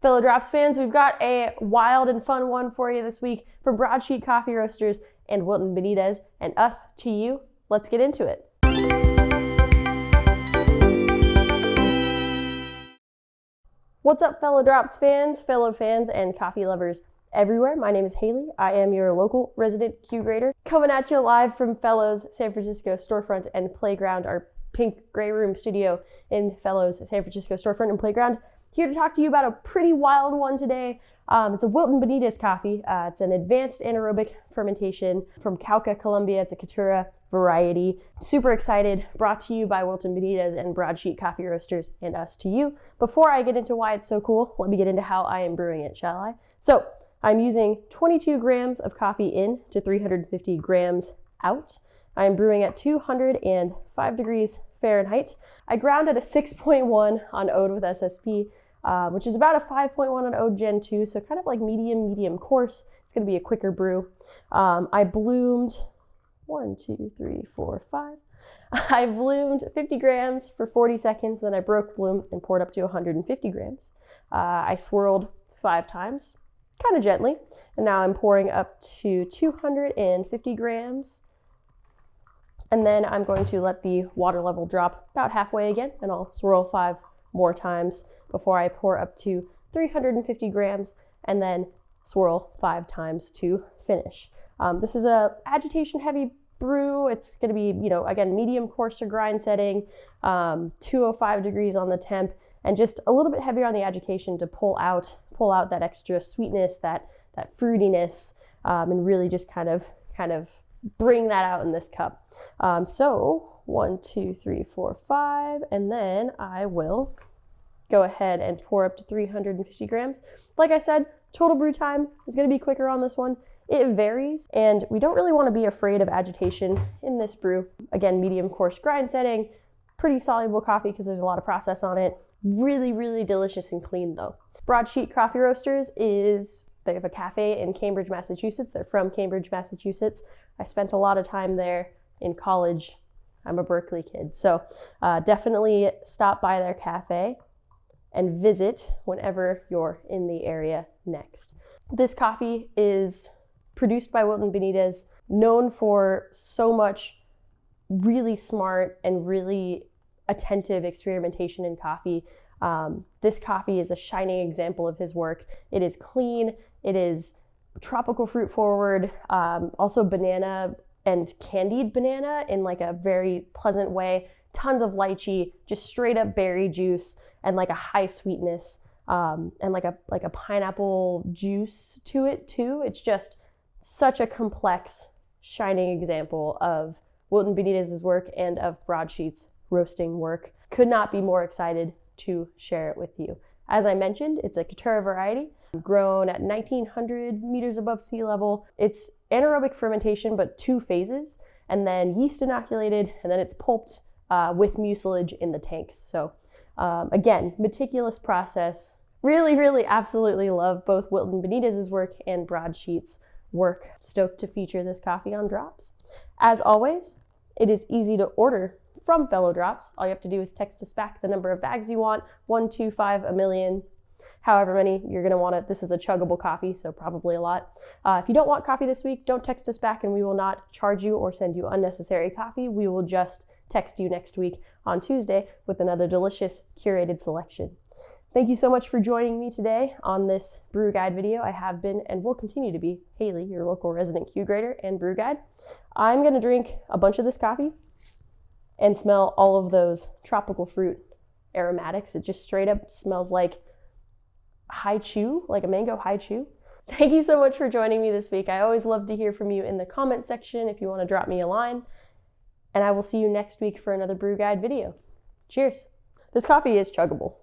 Fellow Drops fans, we've got a wild and fun one for you this week from Broadsheet Coffee Roasters and Wilton Benitez, and us to you. Let's get into it. What's up, fellow Drops fans, fellow fans, and coffee lovers everywhere? My name is Haley. I am your local resident Q grader, coming at you live from Fellows San Francisco storefront and playground, our pink gray room studio in Fellows San Francisco storefront and playground. Here to talk to you about a pretty wild one today. It's a Wilton Benitez coffee. It's an advanced anaerobic fermentation from Cauca, Colombia. It's a Caturra variety. Super excited. Brought to you by Wilton Benitez and Broadsheet Coffee Roasters and us to you. Before I get into why it's so cool, let me get into how I am brewing it, shall I? So I'm using 22 grams of coffee in to 350 grams out. I am brewing at 205 degrees Fahrenheit. I ground at a 6.1 on Ode with SSP, which is about a 5.1 on Ode Gen 2, so kind of like medium coarse. It's going to be a quicker brew. I bloomed I bloomed 50 grams for 40 seconds, then I broke bloom and poured up to 150 grams. I swirled 5 times, kind of gently, and now I'm pouring up to 250 grams. And then I'm going to let the water level drop about halfway again, and I'll swirl 5 more times before I pour up to 350 grams, and then swirl 5 times to finish. This is a agitation heavy brew. It's going to be, again, medium coarser grind setting, 205 degrees on the temp, and just a little bit heavier on the agitation to pull out that extra sweetness, that fruitiness, and really just kind of bring that out in this cup. So 1, 2, 3, 4, 5, and then I will go ahead and pour up to 350 grams. Like I said, total brew time is going to be quicker on this one. It varies, and we don't really want to be afraid of agitation in this brew. Again, medium coarse grind setting, pretty soluble coffee because there's a lot of process on it. Really delicious and clean though. Broadsheet Coffee Roasters they have a cafe in Cambridge, Massachusetts. They're from Cambridge, Massachusetts. I spent a lot of time there in college. I'm a Berkeley kid. So definitely stop by their cafe and visit whenever you're in the area next. This coffee is produced by Wilton Benitez, known for so much really smart and really attentive experimentation in coffee. This coffee is a shining example of his work. It is clean. It is tropical fruit forward, also banana and candied banana in like a very pleasant way. Tons of lychee, just straight up berry juice, and like a high sweetness, and like a pineapple juice to it too. It's just such a complex, shining example of Wilton Benitez's work and of Broadsheet's roasting work. Could not be more excited to share it with you. As I mentioned, it's a Caturra variety, grown at 1900 meters above sea level. It's anaerobic fermentation, but 2 phases, and then yeast inoculated, and then it's pulped with mucilage in the tanks. So again, meticulous process. Really, absolutely love both Wilton Benitez's work and Broadsheet's work. Stoked to feature this coffee on Drops. As always, it is easy to order from Fellow Drops. All you have to do is text us back the number of bags you want, 1, 2, 5, a million, however many you're gonna want it. This is a chuggable coffee, so probably a lot. If you don't want coffee this week, don't text us back and we will not charge you or send you unnecessary coffee. We will just text you next week on Tuesday with another delicious curated selection. Thank you so much for joining me today on this brew guide video. I have been and will continue to be Haley, your local resident Q grader and brew guide. I'm gonna drink a bunch of this coffee and smell all of those tropical fruit aromatics. It just straight up smells like high chew, like a mango high chew. Thank you so much for joining me this week. I always love to hear from you in the comment section if you want to drop me a line. And I will see you next week for another brew guide video. Cheers. This coffee is chuggable.